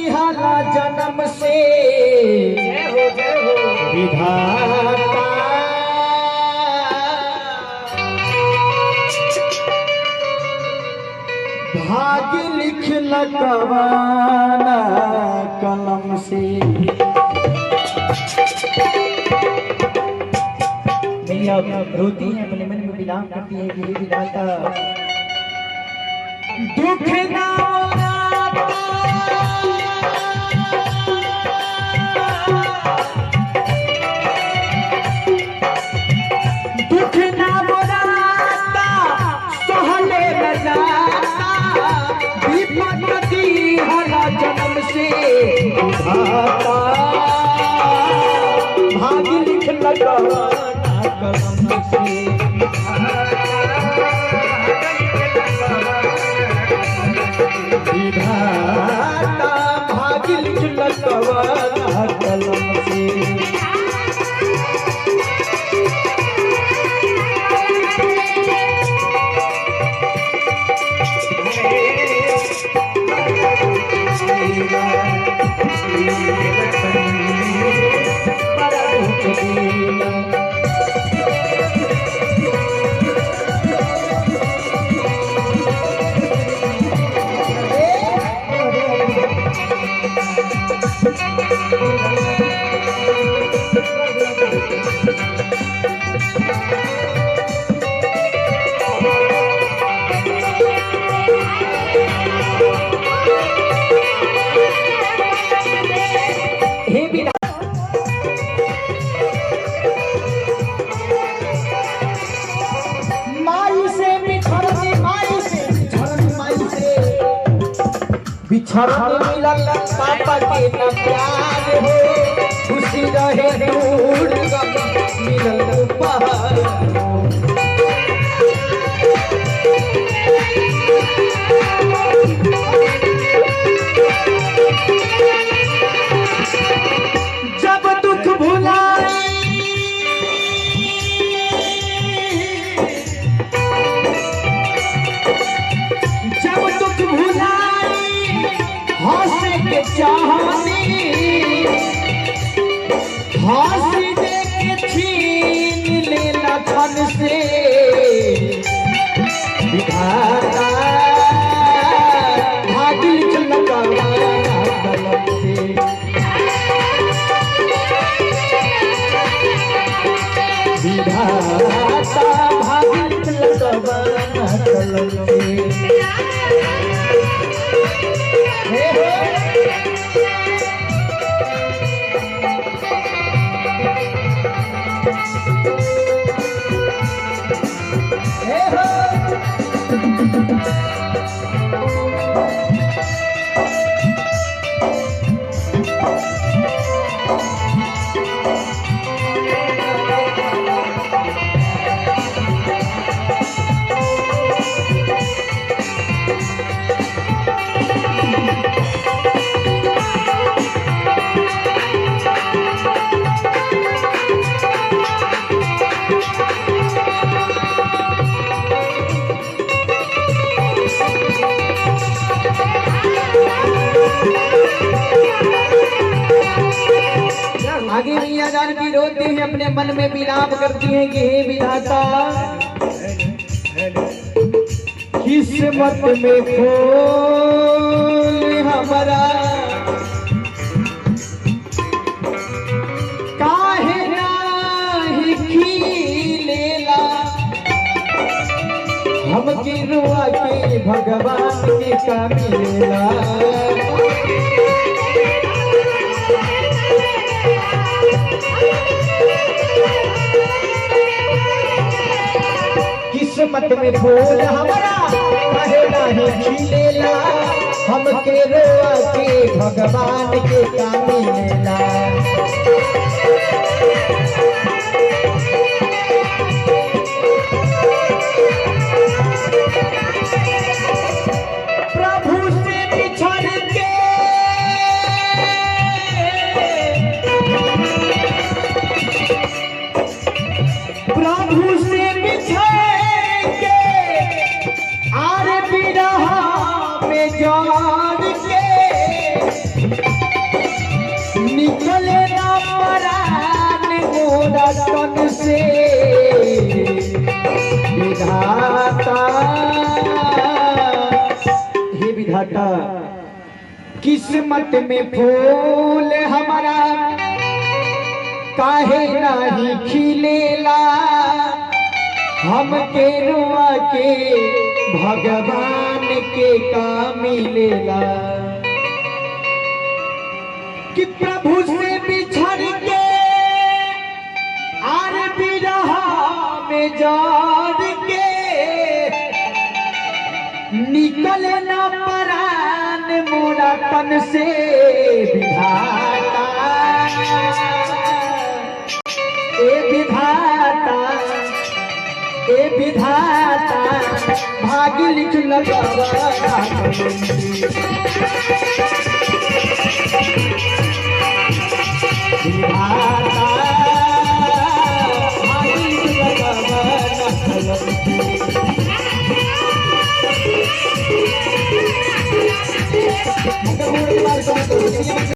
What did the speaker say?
हला जन्म से विधाता भाग्य लिख लगवाना कलम से। मैया रोती है, अपने मन में विलाप करती है कि हे विधाता दुख ना भाग्य लिख लगवाना कलम से। विधाता भाग्य लिख लगवाना कलम से। बिछड़ मिलल पापा के न प्यार हो, खुशी रहे दूर मिलल उपहार हो। जब दुख भुलाए फांसी दे के छीन लेना धन से। विधाता भाग्य लिख लगवाना कलम से। विधाता भाग्य लिख लगवाना कलम से। आगे मैया जानकी रोती है, अपने मन में विलाप करती है कि हे विधाता किस्मत में फूल हमारा काहे नाही खिलेला, हमके रुआ के भगवान के का मिलेला। किस्मत में फूल हमारा काहे नाही खिलेला, हमके रोआ के भगवान के का मिलेला। प्रभु से बिछड़ के प्रभु से बिछड़ के आरे बिरहा में जान के निकले ना परान मोरा तन से विधाता हे विधाता किस्मत में फूल हमारा काहे नहीं खिलेला हमके रुआ के भगवान के काम मिलेला कि प्रभु से बिछड़ के आर बिरहा में जाड़ के निकल ना परान मोरा तन से विधाता ए विधाता ए विधाता भाग्य लिख लगावा विधाता भाग्य लिख लगावा